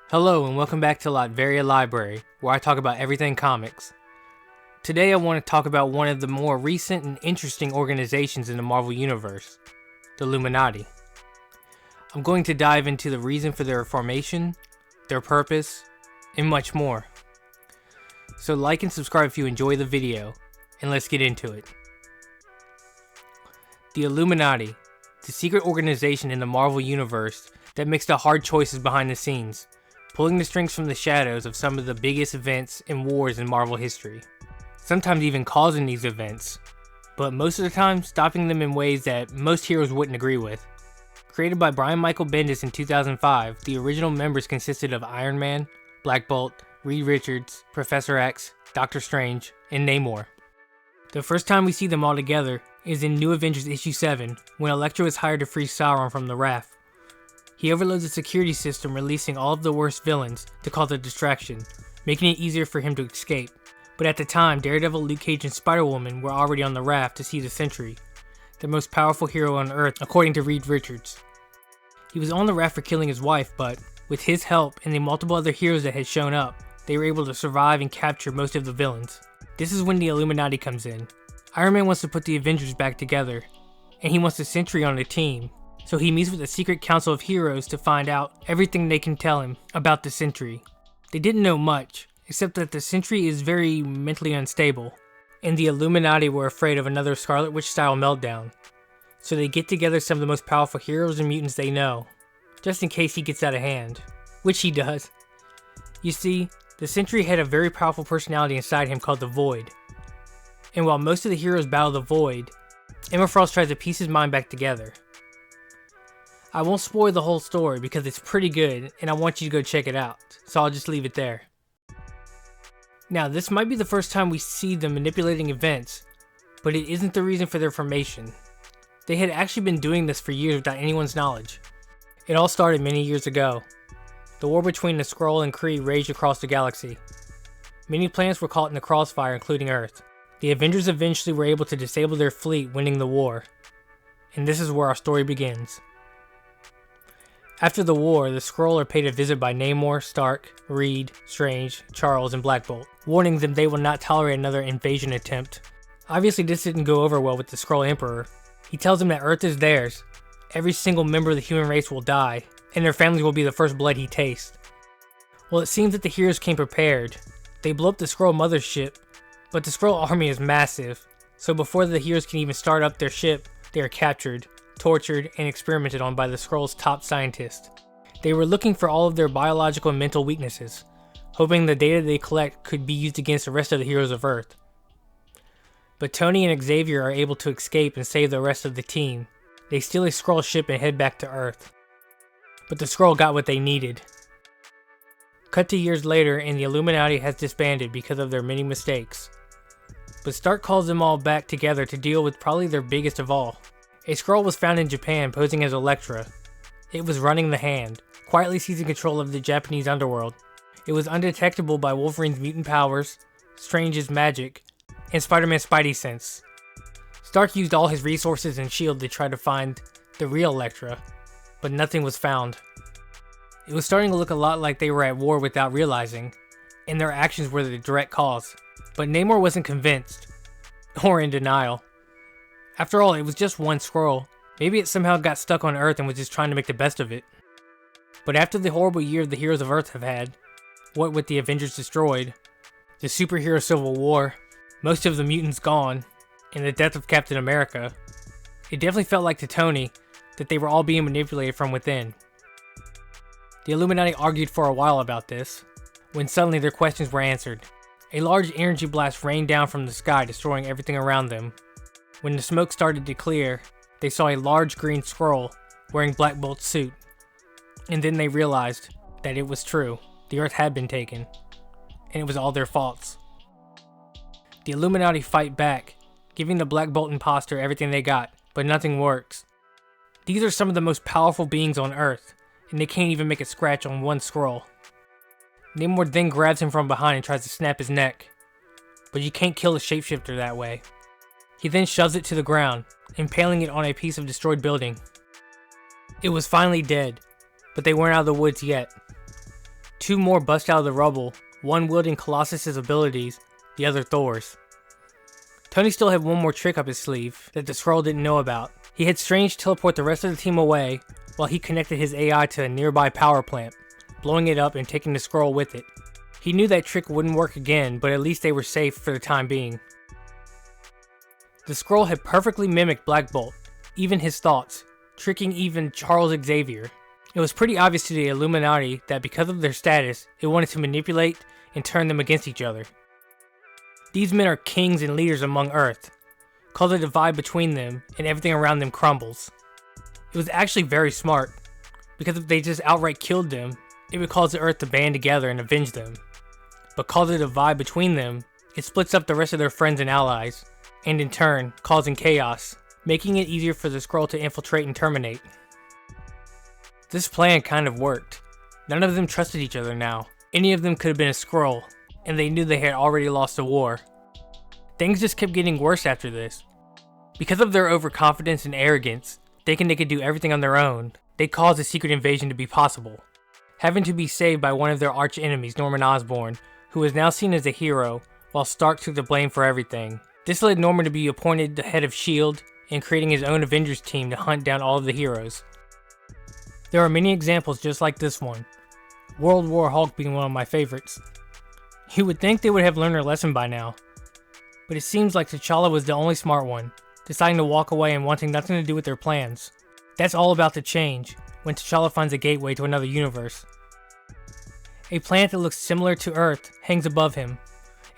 Hello and welcome back to Latveria Library, where I talk about everything comics. Today I want to talk about one of the more recent and interesting organizations in the Marvel Universe, the Illuminati. I'm going to dive into the reason for their formation, their purpose, and much more. So like and subscribe if you enjoy the video, and let's get into it. The Illuminati, the secret organization in the Marvel Universe that makes the hard choices behind the scenes, pulling the strings from the shadows of some of the biggest events and wars in Marvel history. Sometimes even causing these events, but most of the time stopping them in ways that most heroes wouldn't agree with. Created by Brian Michael Bendis in 2005, the original members consisted of Iron Man, Black Bolt, Reed Richards, Professor X, Doctor Strange, and Namor. The first time we see them all together is in New Avengers issue 7, when Electro is hired to free Sauron from the raft. He overloads the security system, releasing all of the worst villains to cause a distraction, making it easier for him to escape. But at the time, Daredevil, Luke Cage, and Spider-Woman were already on the raft to see the Sentry, the most powerful hero on Earth according to Reed Richards. He was on the raft for killing his wife, but with his help and the multiple other heroes that had shown up, they were able to survive and capture most of the villains. This is when the Illuminati comes in. Iron Man wants to put the Avengers back together, and he wants the Sentry on the team. So he meets with the secret council of heroes to find out everything they can tell him about the Sentry. They didn't know much, except that the Sentry is very mentally unstable, and the Illuminati were afraid of another Scarlet Witch style meltdown. So they get together some of the most powerful heroes and mutants they know, just in case he gets out of hand, which he does. You see, the Sentry had a very powerful personality inside him called the Void. And while most of the heroes battle the Void, Emma Frost tries to piece his mind back together. I won't spoil the whole story because it's pretty good and I want you to go check it out, so I'll just leave it there. Now, this might be the first time we see them manipulating events, but it isn't the reason for their formation. They had actually been doing this for years without anyone's knowledge. It all started many years ago. The war between the Skrull and Kree raged across the galaxy. Many planets were caught in the crossfire, including Earth. The Avengers eventually were able to disable their fleet, winning the war. And this is where our story begins. After the war, the Skrull are paid a visit by Namor, Stark, Reed, Strange, Charles, and Black Bolt, warning them they will not tolerate another invasion attempt. Obviously this didn't go over well with the Skrull Emperor. He tells them that Earth is theirs, every single member of the human race will die, and their families will be the first blood he tastes. Well, it seems that the heroes came prepared. They blow up the Skrull mothership, but the Skrull army is massive, so before the heroes can even start up their ship, they are captured, tortured, and experimented on by the Skrull's top scientists. They were looking for all of their biological and mental weaknesses, hoping the data they collect could be used against the rest of the heroes of Earth. But Tony and Xavier are able to escape and save the rest of the team. They steal a Skrull ship and head back to Earth. But the Skrull got what they needed. Cut to years later, and the Illuminati has disbanded because of their many mistakes. But Stark calls them all back together to deal with probably their biggest of all. A Skrull was found in Japan posing as Elektra. It was running the Hand, quietly seizing control of the Japanese underworld. It was undetectable by Wolverine's mutant powers, Strange's magic, and Spider-Man's Spidey sense. Stark used all his resources and S.H.I.E.L.D. to try to find the real Elektra, but nothing was found. It was starting to look a lot like they were at war without realizing, and their actions were the direct cause. But Namor wasn't convinced, or in denial. After all, it was just one Skrull. Maybe it somehow got stuck on Earth and was just trying to make the best of it. But after the horrible year the heroes of Earth have had, what with the Avengers destroyed, the superhero civil war, most of the mutants gone, and the death of Captain America, it definitely felt like to Tony that they were all being manipulated from within. The Illuminati argued for a while about this, when suddenly their questions were answered. A large energy blast rained down from the sky, destroying everything around them. When the smoke started to clear, they saw a large green Skrull wearing Black Bolt's suit. And then they realized that it was true. The Earth had been taken, and it was all their faults. The Illuminati fight back, giving the Black Bolt imposter everything they got, but nothing works. These are some of the most powerful beings on Earth, and they can't even make a scratch on one Skrull. Namor then grabs him from behind and tries to snap his neck, but you can't kill a shapeshifter that way. He then shoves it to the ground, impaling it on a piece of destroyed building. It was finally dead, but they weren't out of the woods yet. two more bust out of the rubble, one wielding Colossus's abilities, the other Thor's. Tony still had one more trick up his sleeve that the Skrull didn't know about. He had Strange teleport the rest of the team away while he connected his AI to a nearby power plant, blowing it up and taking the Skrull with it. He knew that trick wouldn't work again, but at least they were safe for the time being. The Skrull had perfectly mimicked Black Bolt, even his thoughts, tricking even Charles Xavier. It was pretty obvious to the Illuminati that because of their status, it wanted to manipulate and turn them against each other. These men are kings and leaders among Earth. Cause a divide between them, and everything around them crumbles. It was actually very smart, because if they just outright killed them, it would cause the Earth to band together and avenge them. But cause a divide between them, it splits up the rest of their friends and allies, and in turn, causing chaos, making it easier for the Skrull to infiltrate and terminate. This plan kind of worked. None of them trusted each other now. Any of them could have been a Skrull, and they knew they had already lost the war. Things just kept getting worse after this. Because of their overconfidence and arrogance, thinking they could do everything on their own, they caused a secret invasion to be possible. Having to be saved by one of their arch enemies, Norman Osborn, who was now seen as a hero, while Stark took the blame for everything. This led Norman to be appointed the head of S.H.I.E.L.D. and creating his own Avengers team to hunt down all of the heroes. There are many examples just like this one, World War Hulk being one of my favorites. You would think they would have learned their lesson by now, but it seems like T'Challa was the only smart one, deciding to walk away and wanting nothing to do with their plans. That's all about to change when T'Challa finds a gateway to another universe. A planet that looks similar to Earth hangs above him,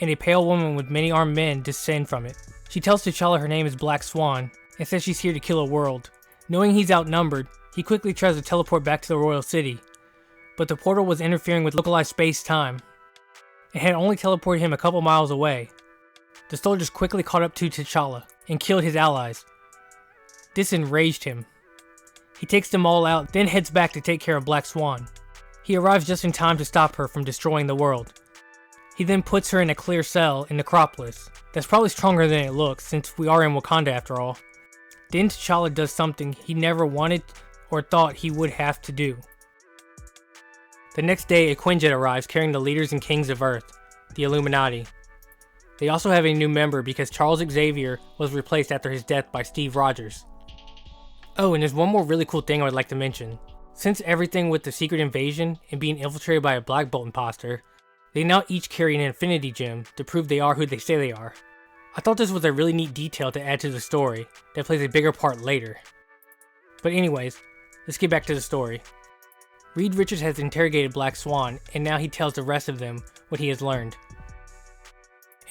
and a pale woman with many armed men descend from it. She tells T'Challa her name is Black Swan, and says she's here to kill a world. Knowing he's outnumbered, he quickly tries to teleport back to the Royal City, but the portal was interfering with localized space-time. It had only teleported him a couple miles away. The soldiers quickly caught up to T'Challa and killed his allies. This enraged him. He takes them all out, then heads back to take care of Black Swan. He arrives just in time to stop her from destroying the world. He then puts her in a clear cell in Necropolis. That's probably stronger than it looks, since we are in Wakanda after all. Then T'Challa does something he never wanted or thought he would have to do. The next day, a Quinjet arrives carrying the leaders and kings of Earth, the Illuminati. They also have a new member because Charles Xavier was replaced after his death by Steve Rogers. Oh, and there's one more really cool thing I would like to mention. Since everything with the secret invasion and being infiltrated by a Black Bolt imposter, they now each carry an Infinity Gem to prove they are who they say they are. I thought this was a really neat detail to add to the story that plays a bigger part later. But anyways, let's get back to the story. Reed Richards has interrogated Black Swan, and now he tells the rest of them what he has learned.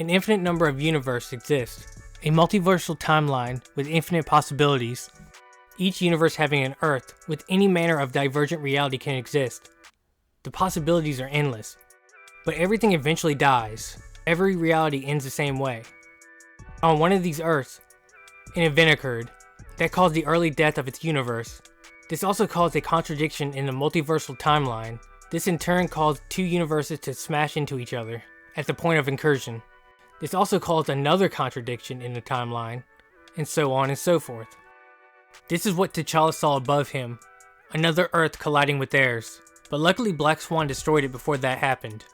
An infinite number of universes exist, a multiversal timeline with infinite possibilities. Each universe having an Earth with any manner of divergent reality can exist. The possibilities are endless, but everything eventually dies. Every reality ends the same way. On one of these Earths, an event occurred that caused the early death of its universe. This also caused a contradiction in the multiversal timeline. This in turn caused two universes to smash into each other at the point of incursion. This also caused another contradiction in the timeline, and so on and so forth. This is what T'Challa saw above him, another Earth colliding with theirs, but luckily Black Swan destroyed it before that happened.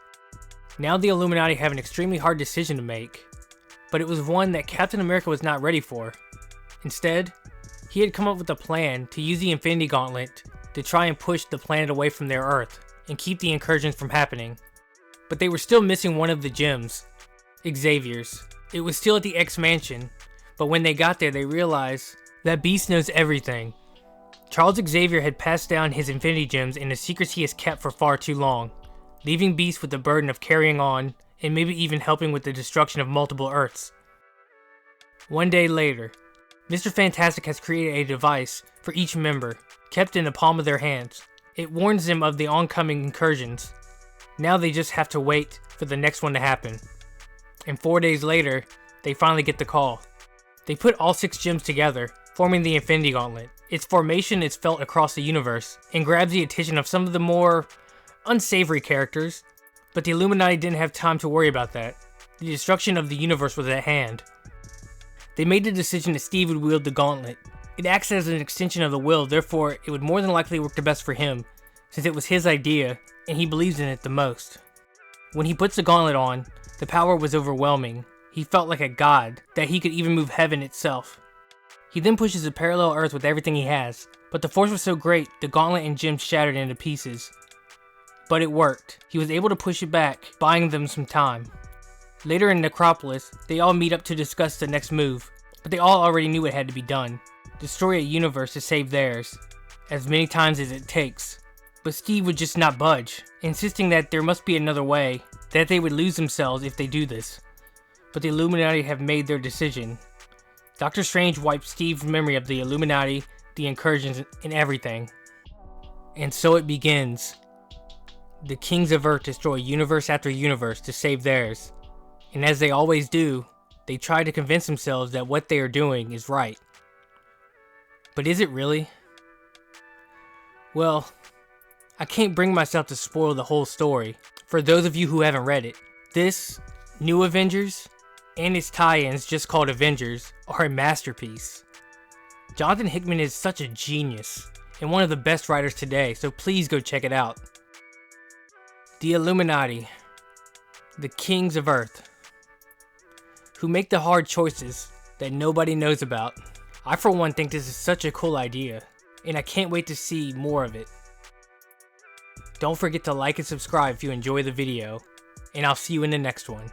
Now the Illuminati have an extremely hard decision to make, but it was one that Captain America was not ready for. Instead, he had come up with a plan to use the Infinity Gauntlet to try and push the planet away from their Earth and keep the incursions from happening. But they were still missing one of the gems, Xavier's. It was still at the X Mansion, but when they got there they realized that Beast knows everything. Charles Xavier had passed down his Infinity Gems in a secret he has kept for far too long, leaving Beast with the burden of carrying on and maybe even helping with the destruction of multiple Earths. One day later, Mr. Fantastic has created a device for each member, kept in the palm of their hands. It warns them of the oncoming incursions. Now they just have to wait for the next one to happen. And 4 days later, they finally get the call. They put all 6 gems together, forming the Infinity Gauntlet. Its formation is felt across the universe, and grabs the attention of some of the more unsavory characters, but the Illuminati didn't have time to worry about that. The destruction of the universe was at hand. They made the decision that Steve would wield the gauntlet. It acts as an extension of the will, therefore it would more than likely work the best for him, since it was his idea and he believes in it the most. When he puts the gauntlet on, the power was overwhelming. He felt like a god, that he could even move heaven itself. He then pushes a parallel Earth with everything he has, but the force was so great, the gauntlet and gems shattered into pieces. But it worked. He was able to push it back, buying them some time. Later in Necropolis, they all meet up to discuss the next move, but they all already knew it had to be done. Destroy a universe to save theirs, as many times as it takes. But Steve would just not budge, insisting that there must be another way, that they would lose themselves if they do this. But the Illuminati have made their decision. Doctor Strange wiped Steve's memory of the Illuminati, the incursions, and everything. And so it begins. The Kings of Earth destroy universe after universe to save theirs. And as they always do, they try to convince themselves that what they are doing is right. But is it really? Well, I can't bring myself to spoil the whole story for those of you who haven't read it. This, New Avengers, and its tie-ins just called Avengers, are a masterpiece. Jonathan Hickman is such a genius, and one of the best writers today, so please go check it out. The Illuminati, the Kings of Earth, who make the hard choices that nobody knows about. I for one think this is such a cool idea, and I can't wait to see more of it. Don't forget to like and subscribe if you enjoy the video, and I'll see you in the next one.